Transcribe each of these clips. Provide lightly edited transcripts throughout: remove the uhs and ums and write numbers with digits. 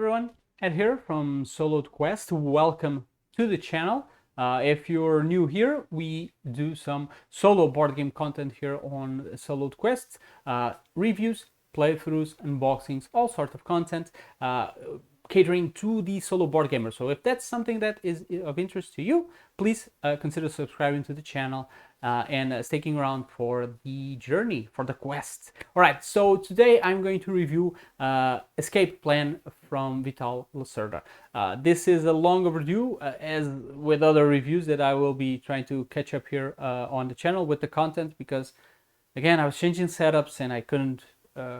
everyone, Ed here from Soloed Quest. Welcome to the channel. If you're new here, we do some solo board game content here on Soloed Quest. Reviews, playthroughs, unboxings, all sorts of content catering to the solo board gamer. So if that's something that is of interest to you, please consider subscribing to the channel and sticking around for the journey, for the quest. All right, so today I'm going to review Escape Plan from Vital Lacerda. This is a long overdue, as with other reviews that I will be trying to catch up here on the channel with the content, because again, I was changing setups and I couldn't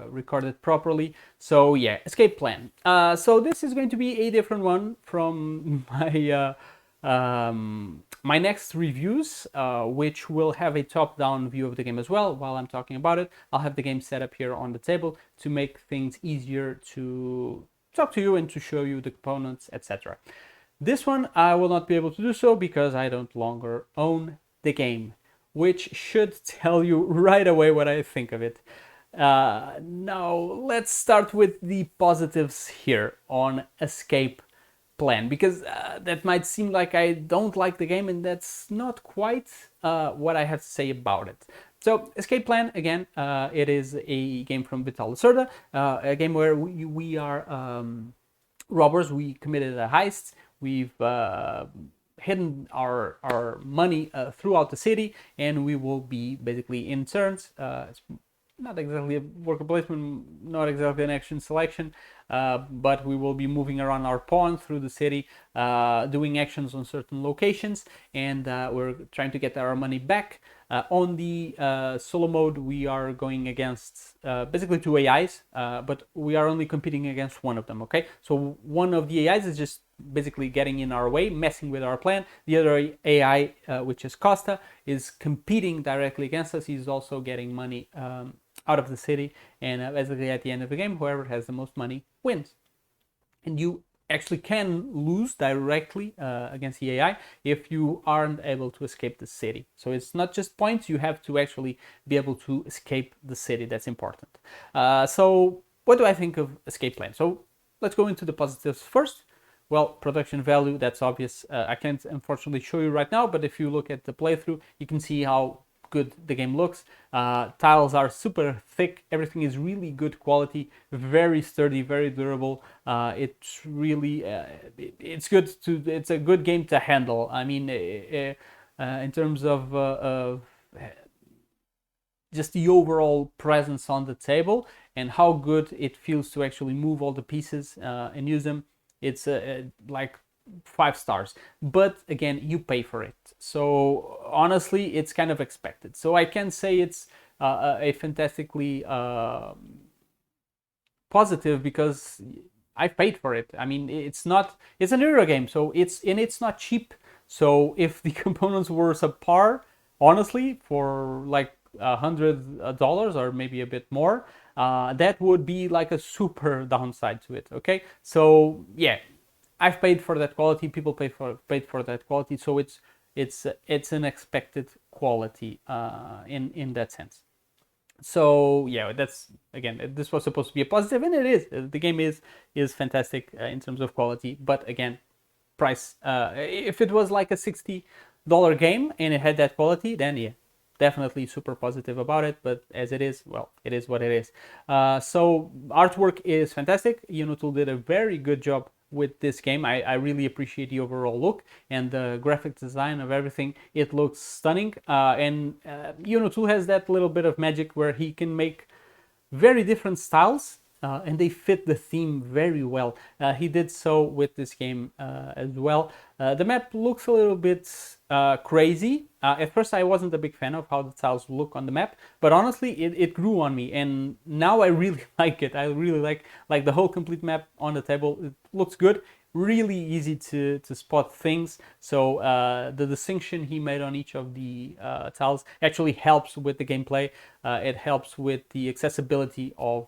record it properly. So yeah, Escape Plan. So this is going to be a different one from my next reviews, which will have a top-down view of the game as well. While I'm talking about it, I'll have the game set up here on the table to make things easier to talk to you and to show you the components, etc. This one I will not be able to do so because I don't longer own the game, which should tell you right away what I think of it. Now let's start with the positives here on Escape Plan, because that might seem like I don't like the game, and that's not quite what I have to say about it. So Escape Plan, again, it is a game from Vital Lacerda, a game where we are robbers. We committed a heist. We've hidden our money throughout the city, and we will be basically in turns. It's not exactly a worker placement, not exactly an action selection, but we will be moving around our pawn through the city, doing actions on certain locations, and we're trying to get our money back. On the solo mode, we are going against basically two AIs, but we are only competing against one of them, okay? So one of the AIs is just basically getting in our way, messing with our plan. The other AI, which is Costa, is competing directly against us. He's also getting money out of the city, and basically at the end of the game, whoever has the most money wins. And you actually can lose directly against the AI if you aren't able to escape the city. So it's not just points, you have to actually be able to escape the city. That's important. So what do I think of Escape Plan? So let's go into the positives first. Well, production value, that's obvious. I can't unfortunately show you right now, but if you look at the playthrough, you can see how good the game looks. Tiles are super thick. Everything is really good quality, very sturdy, very durable. It's really, it's good to, it's a good game to handle. I mean, in terms of just the overall presence on the table and how good it feels to actually move all the pieces and use them, it's like 5 stars. But again, you pay for it, so honestly it's kind of expected. So I can say it's a fantastically positive, because I've paid for it. I mean, it's an Euro game, so it's not cheap. So if the components were subpar, honestly, for like $100 or maybe a bit more, that would be like a super downside to it. Okay, so yeah, I've paid for that quality. People paid for that quality. So it's an expected quality in that sense. So yeah, that's, again, this was supposed to be a positive, and it is. The game is fantastic in terms of quality. But again, price. If it was like a $60 game and it had that quality, then yeah, definitely super positive about it. But as it is, well, it is what it is. So artwork is fantastic. Unotool did a very good job with this game. I really appreciate the overall look and the graphic design of everything. It looks stunning, and Unotool has that little bit of magic where he can make very different styles, and they fit the theme very well. He did so with this game as well. The map looks a little bit crazy. At first I wasn't a big fan of how the tiles look on the map, but honestly it grew on me, and now I really like it. I really like the whole complete map on the table. It looks good, really easy to spot things. So the distinction he made on each of the tiles actually helps with the gameplay. It helps with the accessibility of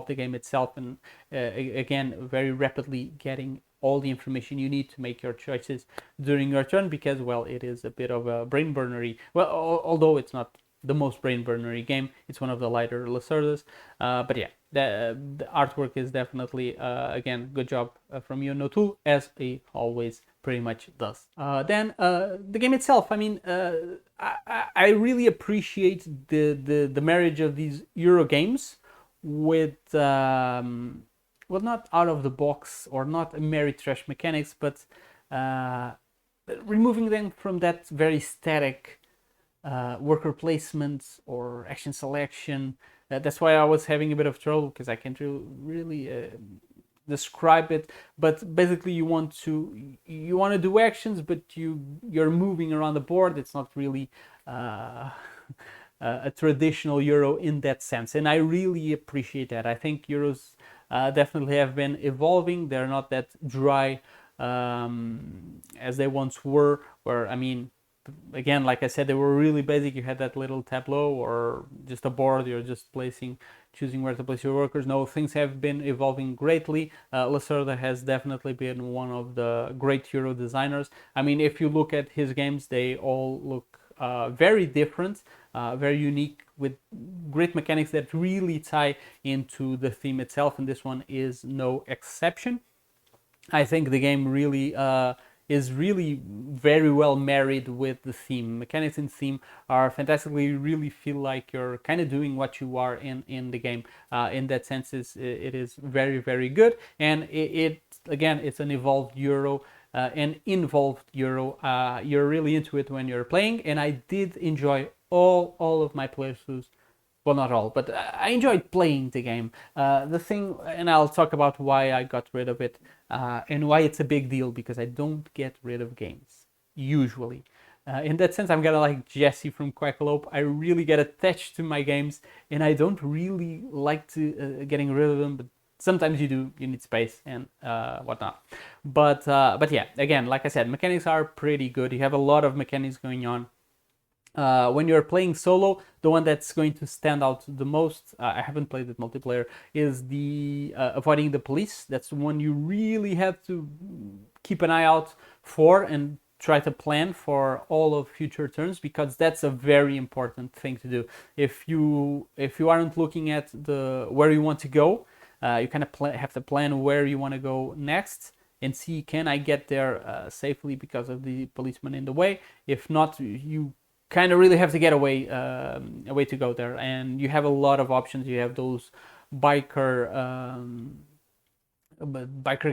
the game itself, and again, very rapidly getting all the information you need to make your choices during your turn, because, well, it is a bit of a brain burnery. Well, although it's not the most brain burnery game. It's one of the lighter Lacerdas, but yeah, the artwork is definitely again good job from you, Notul, as he always pretty much does. Then the game itself. I mean, I really appreciate the marriage of these Euro games with well, not out of the box or not merry trash mechanics, but uh, removing them from that very static worker placement or action selection. That's why I was having a bit of trouble because I can't really describe it. But basically, you want to do actions, but you're moving around the board. It's not really a traditional Euro in that sense, and I really appreciate that. I think Euros definitely have been evolving. They're not that dry as they once were. Where I mean, again, like I said, they were really basic. You had that little tableau or just a board. You're just choosing where to place your workers. No, things have been evolving greatly. Lacerda has definitely been one of the great Euro designers. I mean, if you look at his games, they all look very different, very unique, with great mechanics that really tie into the theme itself, and this one is no exception. I think the game really is really very well married with the theme. Mechanics and theme are fantastically. You really feel like you're kind of doing what you are in the game. In that sense, it is very, very good. And it again, it's an evolved Euro. An involved Euro. You're really into it when you're playing, and I did enjoy all of my playthroughs. Well, not all, but I enjoyed playing the game. The thing, and I'll talk about why I got rid of it and why it's a big deal, because I don't get rid of games usually. In that sense, I'm kind of like Jesse from Quackalope. I really get attached to my games, and I don't really like to getting rid of them. But sometimes you do. You need space and whatnot. But yeah, again, like I said, mechanics are pretty good. You have a lot of mechanics going on. When you're playing solo, the one that's going to stand out the most, I haven't played it multiplayer, is the avoiding the police. That's the one you really have to keep an eye out for and try to plan for all of future turns, because that's a very important thing to do. If you aren't looking at the where you want to go, you kind of have to plan where you want to go next and see, can I get there safely because of the policeman in the way. If not, you kind of really have to get a way to go there, and you have a lot of options. You have those biker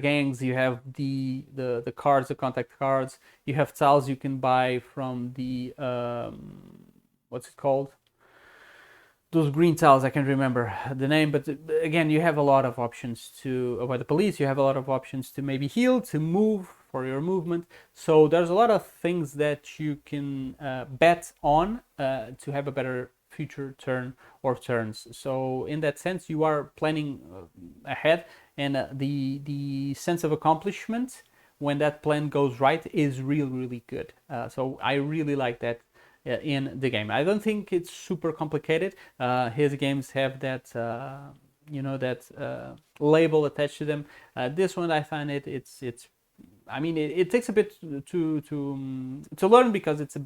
gangs. You have the cards, the contact cards. You have tiles you can buy from the what's it called, those green tiles. I can't remember the name, but again, you have a lot of options to avoid the police. You have a lot of options to maybe heal, to move for your movement. So there's a lot of things that you can bet on to have a better future turn or turns. So in that sense, you are planning ahead, and the sense of accomplishment when that plan goes right is really good. So I really like that in the game. I don't think it's super complicated. His games have that that label attached to them. This one, I find it's I mean, it takes a bit to learn, because it's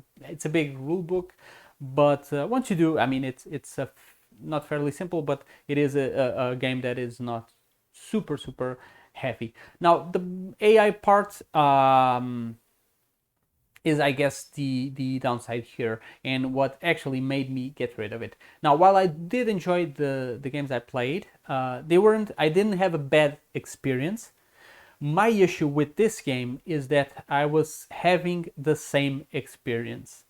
a big rule book, but once you do, I mean, it's not fairly simple, but it is a game that is not super heavy. Now the AI part is, I guess, the downside here, and what actually made me get rid of it. Now, while I did enjoy the games I played, I didn't have a bad experience. My issue with this game is that I was having the same experience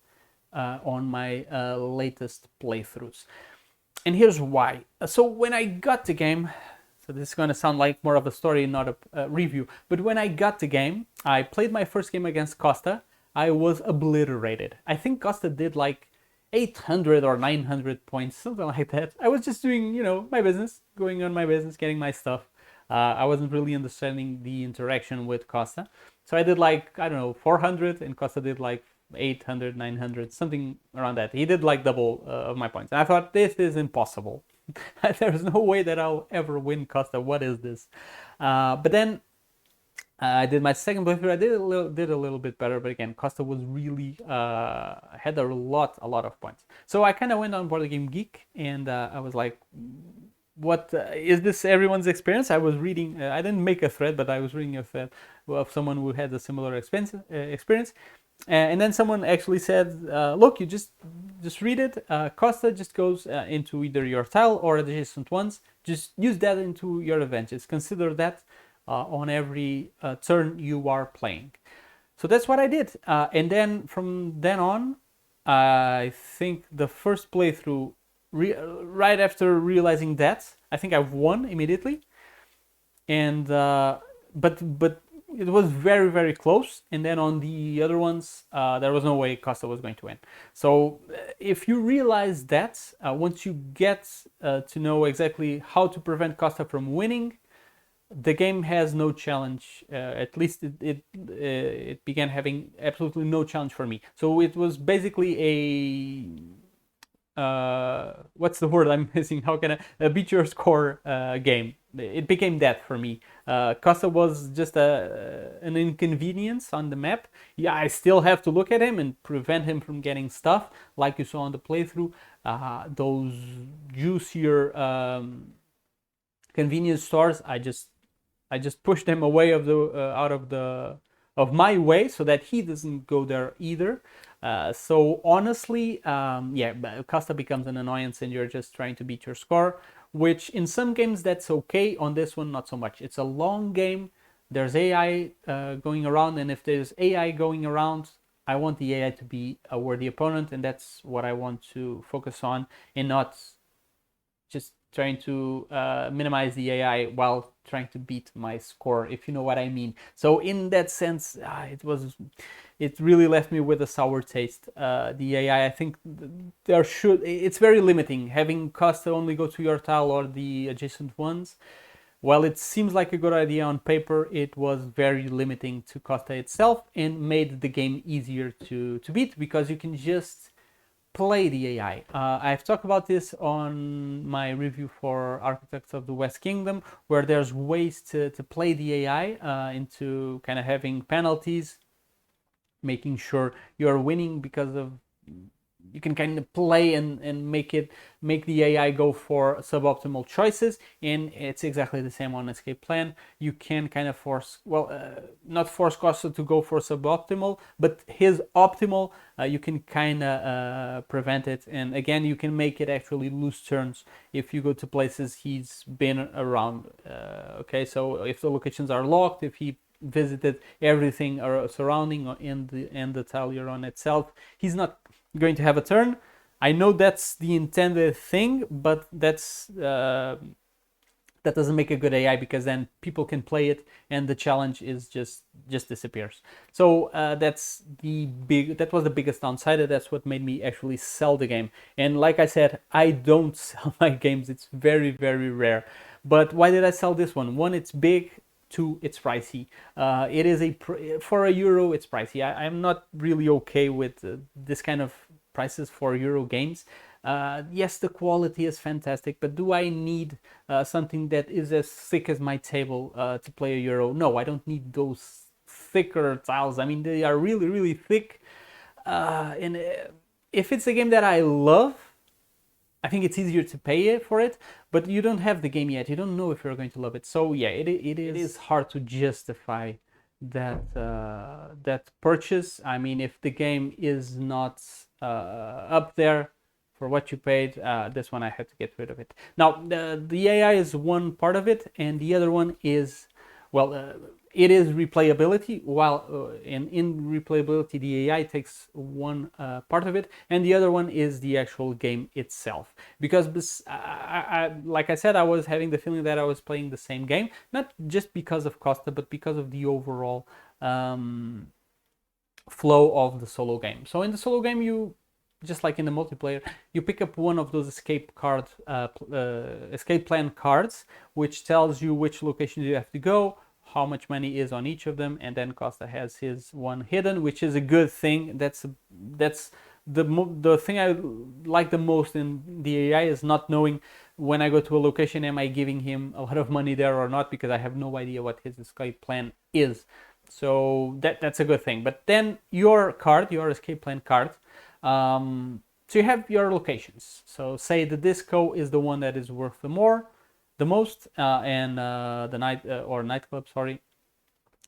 on my latest playthroughs. And here's why. So when I got the game, so this is going to sound like more of a story, not a review, but when I got the game, I played my first game against Costa. I was obliterated. I think Costa did like 800 or 900 points, something like that. I was just doing, my business, going on my business, getting my stuff. I wasn't really understanding the interaction with Costa. So I did like, I don't know, 400, and Costa did like 800, 900, something around that. He did like double of my points. And I thought, this is impossible. There's no way that I'll ever win Costa. What is this? But then I did my second playthrough. I did a little bit better, but again, Costa was really had a lot of points. So I kind of went on Board Game Geek, and I was like, "What is this? Everyone's experience?" I was reading. I didn't make a thread, but I was reading a thread of someone who had a similar experience, and then someone actually said, "Look, you just read it. Costa just goes into either your tile or adjacent ones. Just use that into your advantage. Consider that." On every turn you are playing. So that's what I did. And then from then on, I think the first playthrough, right after realizing that, I think I won immediately. And but it was very close. And then on the other ones, there was no way Costa was going to win. So if you realize that, once you get to know exactly how to prevent Costa from winning, the game has no challenge. At least it began having absolutely no challenge for me. So it was basically what's the word I'm missing? How can I beat your score game? It became that for me. Costa was just an inconvenience on the map. Yeah, I still have to look at him and prevent him from getting stuff, like you saw on the playthrough. Those juicier convenience stores, I just push them away of the out of my way so that he doesn't go there either. So honestly, yeah, Costa becomes an annoyance and you're just trying to beat your score, which in some games that's okay. On this one, not so much. It's a long game. There's AI going around, and if there's AI going around, I want the AI to be a worthy opponent, and that's what I want to focus on, and not just trying to minimize the AI while trying to beat my score, if you know what I mean. So in that sense, it really left me with a sour taste. The AI, I think it's very limiting. Having Costa only go to your tile or the adjacent ones, while it seems like a good idea on paper, it was very limiting to Costa itself and made the game easier to beat, because you can just play the AI. I've talked about this on my review for Architects of the West Kingdom, where there's ways to play the AI into kind of having penalties, making sure you're winning because of you can kind of play and make the AI go for suboptimal choices, and it's exactly the same on Escape Plan. You can kind of force, well, not force Costa to go for suboptimal, but his optimal, you can kind of prevent it, and again, you can make it actually lose turns if you go to places he's been around. Okay, so if the locations are locked, if he visited everything surrounding in the tile you're on itself, he's not going to have a turn. I know that's the intended thing, but that doesn't make a good AI, because then people can play it and the challenge is just disappears. So that was the biggest downside. That's what made me actually sell the game. And like I said, I don't sell my games. It's very rare. But why did I sell this one? One, it's big. Two, it's pricey. It is for €1, it's pricey. I'm not really okay with this kind of prices for Euro games. Yes, the quality is fantastic, but do I need something that is as thick as my table to play a Euro? No, I don't need those thicker tiles. I mean, they are really thick. And if it's a game that I love, I think it's easier to pay for it, but you don't have the game yet. You don't know if you're going to love it. So yeah, it is hard to justify that purchase. I mean, if the game is not up there for what you paid, this one I had to get rid of it. Now, the AI is one part of it, and the other one is, well, it is replayability. While in replayability, the AI takes one part of it, and the other one is the actual game itself. Because like I said, I was having the feeling that I was playing the same game, not just because of Costa, but because of the overall flow of the solo game. So in the solo game, you, just like in the multiplayer, you pick up one of those escape plan cards, which tells you which locations you have to go, how much money is on each of them, and then Costa has his one hidden, which is a good thing. That's the thing I like the most in the AI, is not knowing when I go to a location, am I giving him a lot of money there or not, because I have no idea what his escape plan is. So that's a good thing. But then your card, your escape plan card, so you have your locations. So say the disco is the one that is worth the most, and the nightclub, sorry.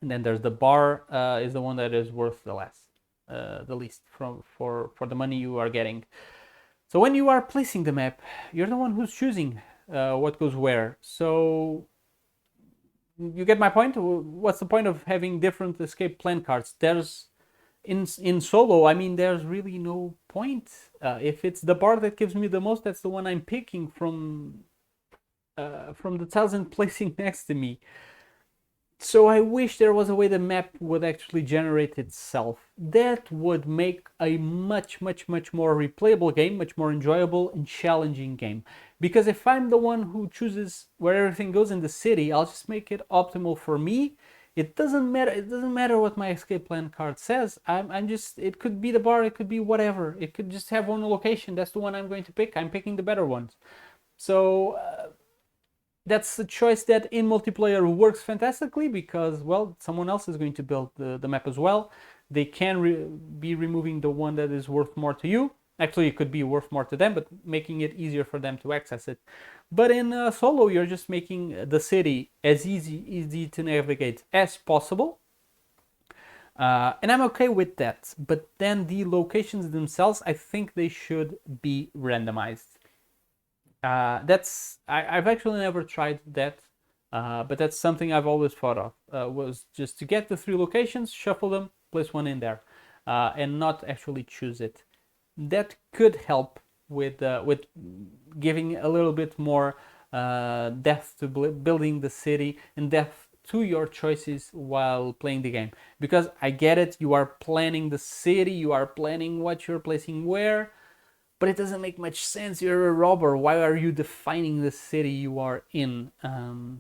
And then there's the bar, is the one that is worth the least for the money you are getting. So when you are placing the map, you're the one who's choosing what goes where. So you get my point. What's the point of having different escape plan cards? There's in solo, I mean, there's really no point. If it's the bar that gives me the most, that's the one I'm picking from the thousand placing next to me. So I wish there was a way the map would actually generate itself. That would make a much more replayable game, much more enjoyable and challenging game. Because if I'm the one who chooses where everything goes in the city, I'll just make it optimal for me. It doesn't matter. It doesn't matter what my escape plan card says. I'm just. It could be the bar. It could be whatever. It could just have one location. That's the one I'm going to pick. I'm picking the better ones. So that's a choice that in multiplayer works fantastically, because, well, someone else is going to build the map as well. They can be removing the one that is worth more to you. Actually, it could be worth more to them, but making it easier for them to access it. But in solo, you're just making the city as easy to navigate as possible. And I'm okay with that. But then the locations themselves, I think they should be randomized. I've actually never tried that, but that's something I've always thought of, was just to get the 3 locations, shuffle them, place one in there, and not actually choose it. That could help with giving a little bit more depth to building the city and depth to your choices while playing the game. Because I get it, you are planning the city, you are planning what you're placing where, but it doesn't make much sense. You're a robber. Why are you defining the city you are in?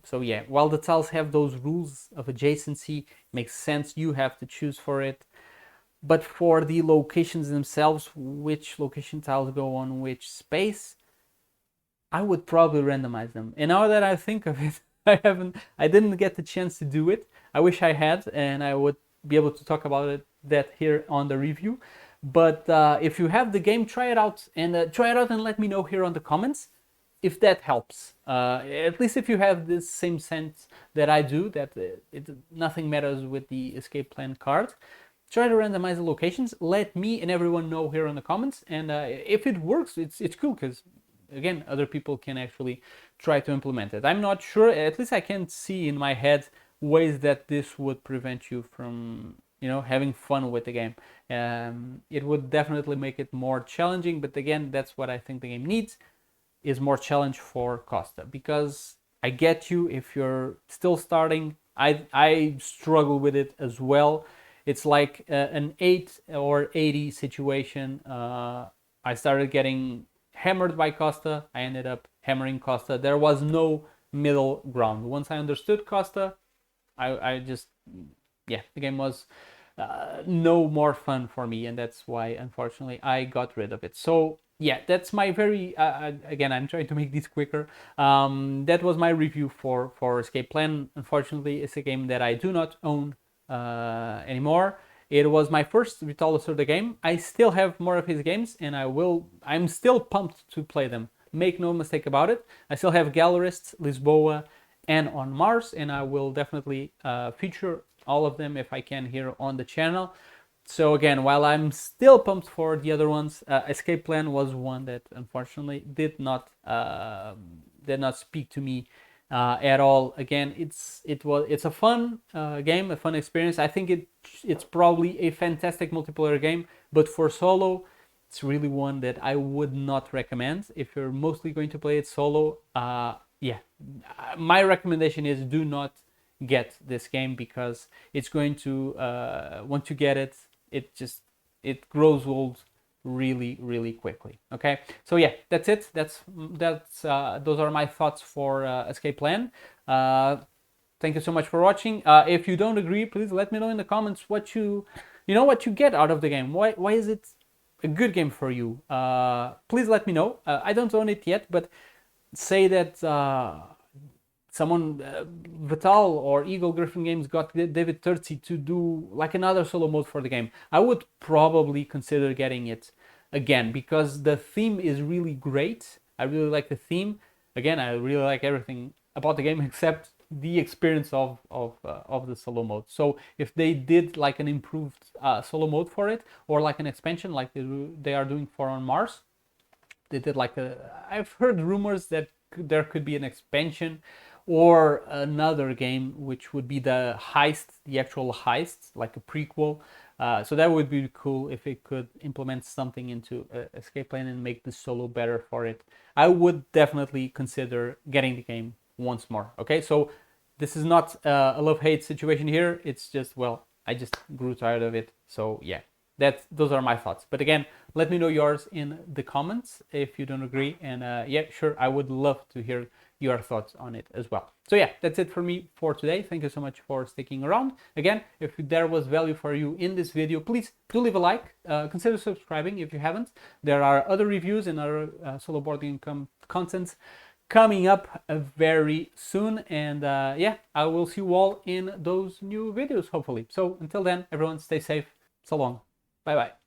So yeah, while the tiles have those rules of adjacency, it makes sense. You have to choose for it. But for the locations themselves, which location tiles go on which space, I would probably randomize them. And now that I think of it, I didn't get the chance to do it. I wish I had, and I would be able to talk about that here on the review. But if you have the game, try it out and let me know here on the comments if that helps. At least if you have this same sense that I do, that nothing matters with the escape plan card. Try to randomize the locations. Let me and everyone know here in the comments. And if it works, it's cool, because again, other people can actually try to implement it. I'm not sure. At least I can see in my head ways that this would prevent you from having fun with the game. It would definitely make it more challenging, but again, that's what I think the game needs, is more challenge for Costa. Because I get you, if you're still starting, I struggle with it as well. It's like an 8 or 80 situation. I started getting hammered by Costa. I ended up hammering Costa. There was no middle ground. Once I understood Costa, I just, yeah, the game was no more fun for me, and that's why, unfortunately, I got rid of it. So yeah, that's my very again, I'm trying to make this quicker. That was my review for Escape Plan. Unfortunately, it's a game that I do not own anymore. It was my first Vital Lacerda game. I still have more of his games, and I'm still pumped to play them. Make no mistake about it. I still have Gallerist, Lisboa, and On Mars, and I will definitely feature all of them if I can here on the channel. So again, while I'm still pumped for the other ones, Escape Plan was one that unfortunately did not speak to me at all. Again, it's a fun game, a fun experience. I think it's probably a fantastic multiplayer game, but for solo, it's really one that I would not recommend. If you're mostly going to play it solo, yeah, my recommendation is do not get this game, because it's going to once you get it, it grows old really quickly. Okay, so yeah, that's it. That's those are my thoughts for Escape Plan. Thank you so much for watching. If you don't agree, please let me know in the comments what you get out of the game. Why is it a good game for you? Please let me know. I don't own it yet, but say that someone, Vital or Eagle Griffin Games, got David Turci to do like another solo mode for the game, I would probably consider getting it again, because the theme is really great. I really like the theme. Again, I really like everything about the game except the experience of the solo mode. So if they did like an improved solo mode for it, or like an expansion like they are doing for On Mars, they did like a, I've heard rumors that there could be an expansion or another game which would be the heist, the actual heist, like a prequel. So that would be cool if it could implement something into Escape Plan and make the solo better for it. I would definitely consider getting the game once more. Okay, so this is not a love-hate situation here. It's just, well, I just grew tired of it. So yeah, those are my thoughts. But again, let me know yours in the comments if you don't agree. And yeah, sure, I would love to hear your thoughts on it as well. So yeah, that's it for me for today. Thank you so much for sticking around. Again, if there was value for you in this video, please do leave a like. Consider subscribing if you haven't. There are other reviews and other solo board game contents coming up very soon. And yeah, I will see you all in those new videos, hopefully. So until then, everyone stay safe. So long. Bye bye.